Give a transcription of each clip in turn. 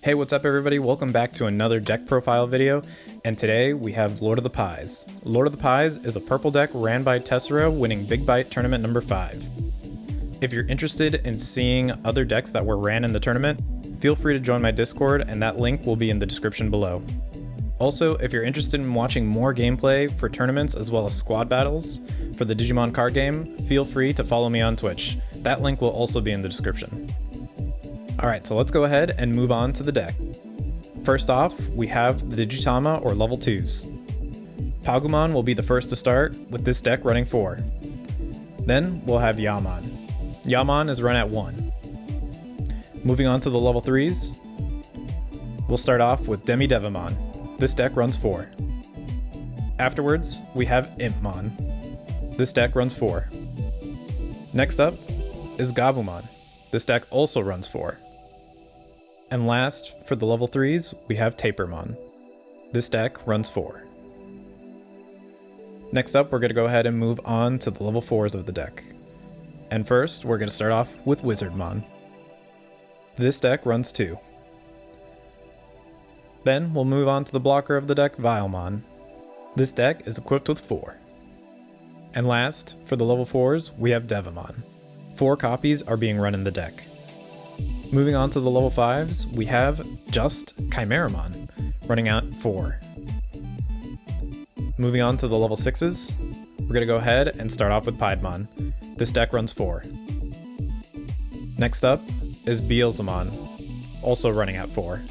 Hey, what's up everybody? Welcome back to another deck profile video, and today we have Lord of the Pies. Lord of the Pies is a purple deck ran by Tesero, winning Big Byte Tournament number 5. If you're interested in seeing other decks that were ran in the tournament, feel free to join my Discord, and that link will be in the description below. Also, if you're interested in watching more gameplay for tournaments as well as squad battles for the Digimon Card Game, feel free to follow me on Twitch. That link will also be in the description. Alright, so let's go ahead and move on to the deck. First off, we have the Digitama or level 2s. Pagumon will be the first to start, with this deck running 4. Then we'll have Yaman. Yaman is run at 1. Moving on to the level 3s, we'll start off with Devimon. This deck runs 4. Afterwards, we have Impmon. This deck runs 4. Next up is Gabumon. This deck also runs 4. And last, for the level 3s, we have Tapermon. This deck runs 4. Next up, we're going to go ahead and move on to the level 4s of the deck. And first, we're going to start off with Wizardmon. This deck runs 2. Then, we'll move on to the blocker of the deck, Vilemon. This deck is equipped with 4. And last, for the level 4s, we have Devimon. 4 copies are being run in the deck. Moving on to the level 5s, we have just Chimeramon, running out 4. Moving on to the level 6s, we're going to go ahead and start off with Piedmon. This deck runs 4. Next up is Beelzemon, also running at 4.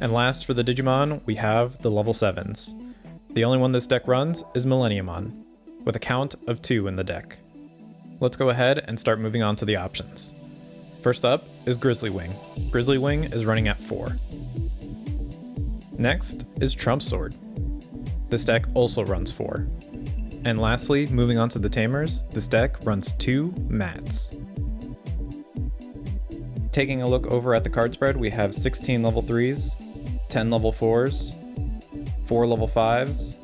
And last for the Digimon, we have the level 7s. The only one this deck runs is Millenniumon, with a count of 2 in the deck. Let's go ahead and start moving on to the options. First up is Grizzlywing. Grizzlywing is running at 4. Next is Trump Sword. This deck also runs 4. And lastly, moving on to the Tamers, this deck runs 2 Mats. Taking a look over at the card spread, we have 16 level 3s, 10 level 4s, 4 level 5s,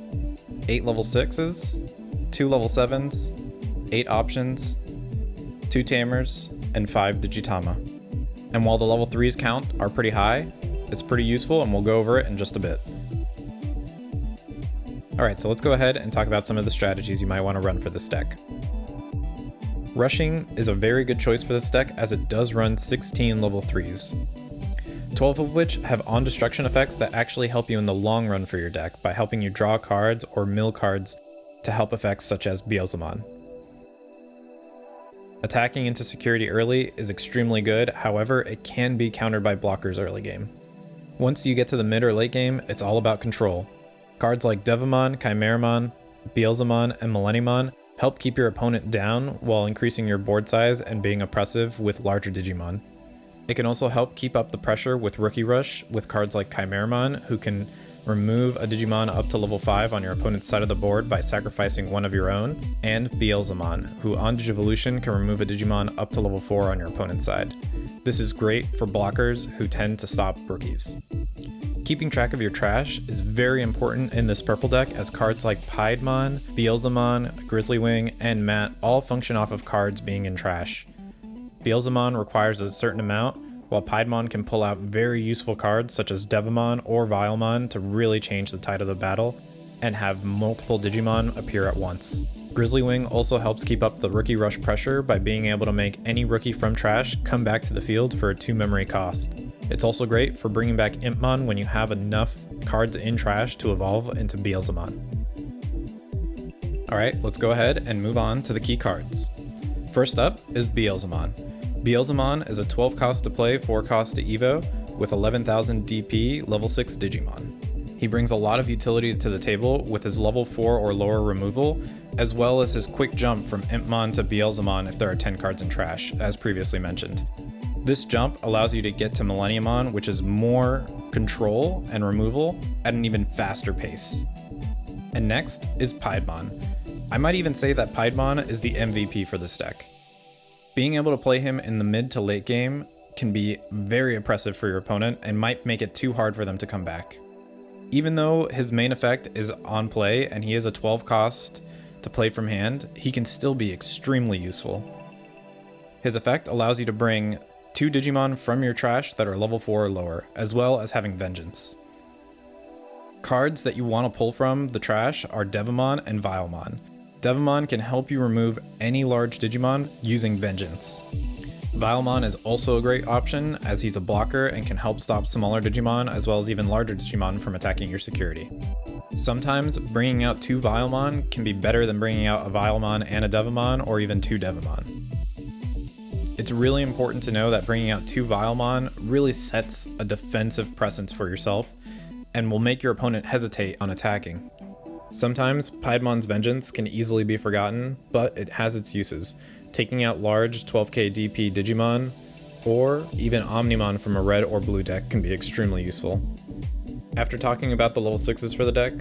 8 level 6s, 2 level 7s, 8 options, 2 Tamers, and 5 Digitama. And while the level 3s count are pretty high, it's pretty useful and we'll go over it in just a bit. Alright, so let's go ahead and talk about some of the strategies you might want to run for this deck. Rushing is a very good choice for this deck as it does run 16 level 3s. 12 of which have on-destruction effects that actually help you in the long run for your deck by helping you draw cards or mill cards to help effects such as Beelzemon. Attacking into security early is extremely good, however, it can be countered by blockers early game. Once you get to the mid or late game, it's all about control. Cards like Devimon, Chimeramon, Beelzemon, and Millenniumon help keep your opponent down while increasing your board size and being oppressive with larger Digimon. It can also help keep up the pressure with Rookie Rush with cards like Chimeramon, who can remove a Digimon up to level 5 on your opponent's side of the board by sacrificing one of your own, and Beelzemon, who on Digivolution can remove a Digimon up to level 4 on your opponent's side. This is great for blockers who tend to stop rookies. Keeping track of your trash is very important in this purple deck as cards like Piedmon, Beelzemon, Grizzlywing, and Matt all function off of cards being in trash. Beelzemon requires a certain amount, while Piedmon can pull out very useful cards such as Devimon or Vilemon to really change the tide of the battle and have multiple Digimon appear at once. Grizzlywing also helps keep up the Rookie Rush pressure by being able to make any rookie from trash come back to the field for a 2 memory cost. It's also great for bringing back Impmon when you have enough cards in trash to evolve into Beelzemon. Alright, let's go ahead and move on to the key cards. First up is Beelzemon. Beelzemon is a 12 cost to play, 4 cost to Evo, with 11,000 DP, level 6 Digimon. He brings a lot of utility to the table with his level 4 or lower removal, as well as his quick jump from Impmon to Beelzemon if there are 10 cards in trash, as previously mentioned. This jump allows you to get to Millenniumon, which is more control and removal at an even faster pace. And next is Piedmon. I might even say that Piedmon is the MVP for this deck. Being able to play him in the mid to late game can be very oppressive for your opponent and might make it too hard for them to come back. Even though his main effect is on play and he is a 12 cost to play from hand, he can still be extremely useful. His effect allows you to bring 2 Digimon from your trash that are level 4 or lower, as well as having Vengeance. Cards that you want to pull from the trash are Devimon and Vilemon. Devimon can help you remove any large Digimon using Vengeance. Vilemon is also a great option as he's a blocker and can help stop smaller Digimon as well as even larger Digimon from attacking your security. Sometimes bringing out 2 Vilemon can be better than bringing out a Vilemon and a Devimon or even 2 Devimon. It's really important to know that bringing out 2 Vilemon really sets a defensive presence for yourself and will make your opponent hesitate on attacking. Sometimes Piedmon's Vengeance can easily be forgotten, but it has its uses. Taking out large 12k DP Digimon, or even Omnimon from a red or blue deck can be extremely useful. After talking about the level 6s for the deck,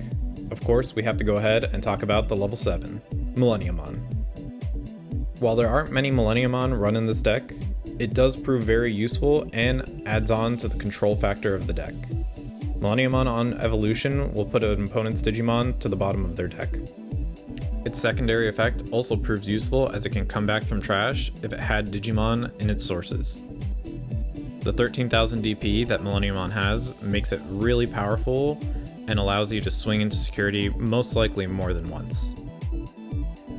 of course we have to go ahead and talk about the level 7, Millenniumon. While there aren't many Millenniumon run in this deck, it does prove very useful and adds on to the control factor of the deck. Millenniumon on evolution will put an opponent's Digimon to the bottom of their deck. Its secondary effect also proves useful as it can come back from trash if it had Digimon in its sources. The 13,000 DP that Millenniumon has makes it really powerful and allows you to swing into security most likely more than once.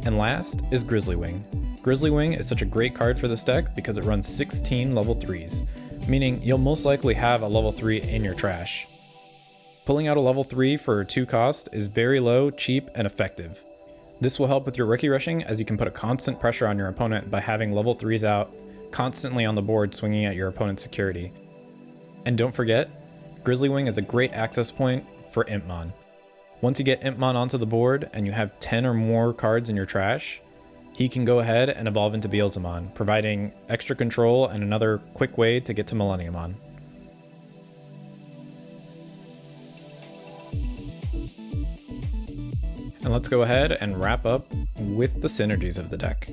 And last is Grizzly Wing. Grizzly Wing is such a great card for this deck because it runs 16 level 3s, meaning you'll most likely have a level 3 in your trash. Pulling out a level 3 for 2 cost is very low, cheap, and effective. This will help with your rookie rushing as you can put a constant pressure on your opponent by having level 3s out constantly on the board swinging at your opponent's security. And don't forget, Grizzly Wing is a great access point for Impmon. Once you get Impmon onto the board and you have 10 or more cards in your trash, he can go ahead and evolve into Beelzemon, providing extra control and another quick way to get to Millenniumon. And let's go ahead and wrap up with the synergies of the deck.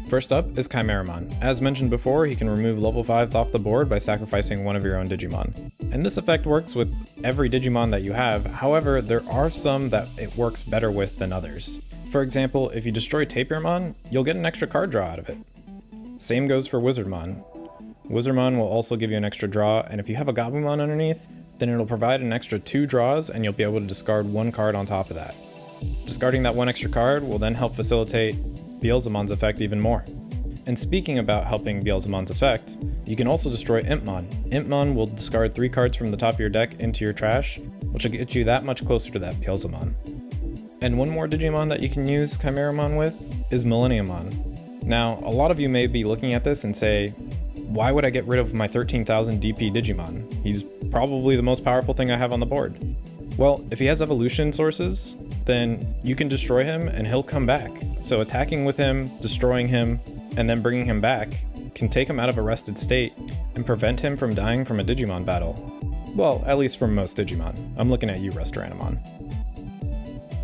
First up is Chimeramon. As mentioned before, he can remove level 5s off the board by sacrificing one of your own Digimon. And this effect works with every Digimon that you have, however, there are some that it works better with than others. For example, if you destroy Tapirmon, you'll get an extra card draw out of it. Same goes for Wizardmon. Wizardmon will also give you an extra draw, and if you have a Gabumon underneath, then it'll provide an extra 2 draws and you'll be able to discard 1 card on top of that. Discarding that 1 extra card will then help facilitate Beelzemon's effect even more. And speaking about helping Beelzemon's effect, you can also destroy Impmon. Impmon will discard 3 cards from the top of your deck into your trash, which will get you that much closer to that Beelzemon. And one more Digimon that you can use Chimeramon with is Millenniumon. Now, a lot of you may be looking at this and say, why would I get rid of my 13,000 DP Digimon? He's probably the most powerful thing I have on the board. Well, if he has evolution sources, then you can destroy him and he'll come back. So attacking with him, destroying him, and then bringing him back can take him out of a rested state and prevent him from dying from a Digimon battle. Well, at least from most Digimon. I'm looking at you, Restoranimon.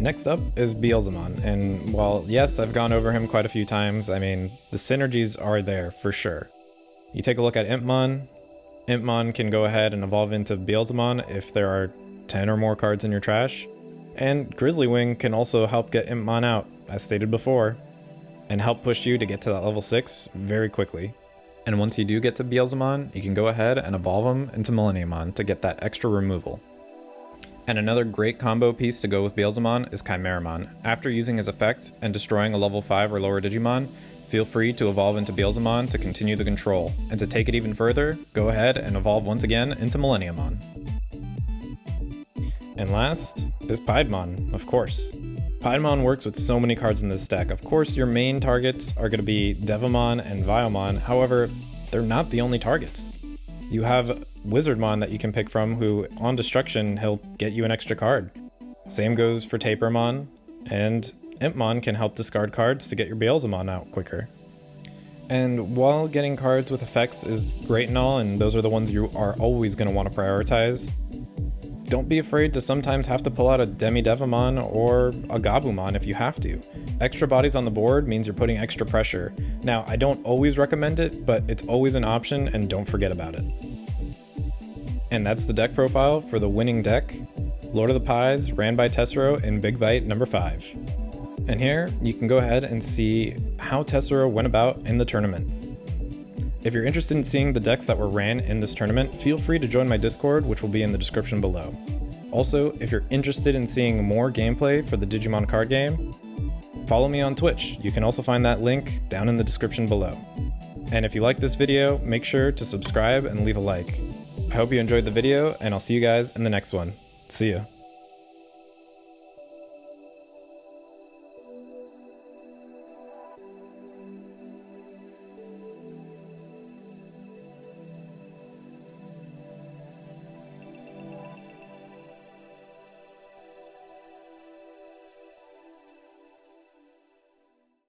Next up is Beelzemon, and while yes, I've gone over him quite a few times, I mean, the synergies are there for sure. You take a look at Impmon. Impmon can go ahead and evolve into Beelzemon if there are 10 or more cards in your trash. And Grizzly Wing can also help get Impmon out, as stated before, and help push you to get to that level 6 very quickly. And once you do get to Beelzemon, you can go ahead and evolve him into Millenniumon to get that extra removal. And another great combo piece to go with Beelzemon is Chimeramon. After using his effect and destroying a level 5 or lower Digimon, feel free to evolve into Beelzemon to continue the control. And to take it even further, go ahead and evolve once again into Millenniumon. And last is Piedmon, of course. Piedmon works with so many cards in this deck. Of course, your main targets are going to be Devimon and Vilemon, however, they're not the only targets. You have Wizardmon that you can pick from who, on destruction, he'll get you an extra card. Same goes for Tapirmon, and Impmon can help discard cards to get your Beelzemon out quicker. And while getting cards with effects is great and all, and those are the ones you are always going to want to prioritize, don't be afraid to sometimes have to pull out a Demi-Devimon or a Gabumon if you have to. Extra bodies on the board means you're putting extra pressure. Now, I don't always recommend it, but it's always an option and don't forget about it. And that's the deck profile for the winning deck, Lord of the Pies, ran by Tesero in Big Byte number 5. And here, you can go ahead and see how Tesero went about in the tournament. If you're interested in seeing the decks that were ran in this tournament, feel free to join my Discord, which will be in the description below. Also, if you're interested in seeing more gameplay for the Digimon card game, follow me on Twitch. You can also find that link down in the description below. And if you like this video, make sure to subscribe and leave a like. I hope you enjoyed the video, and I'll see you guys in the next one. See ya.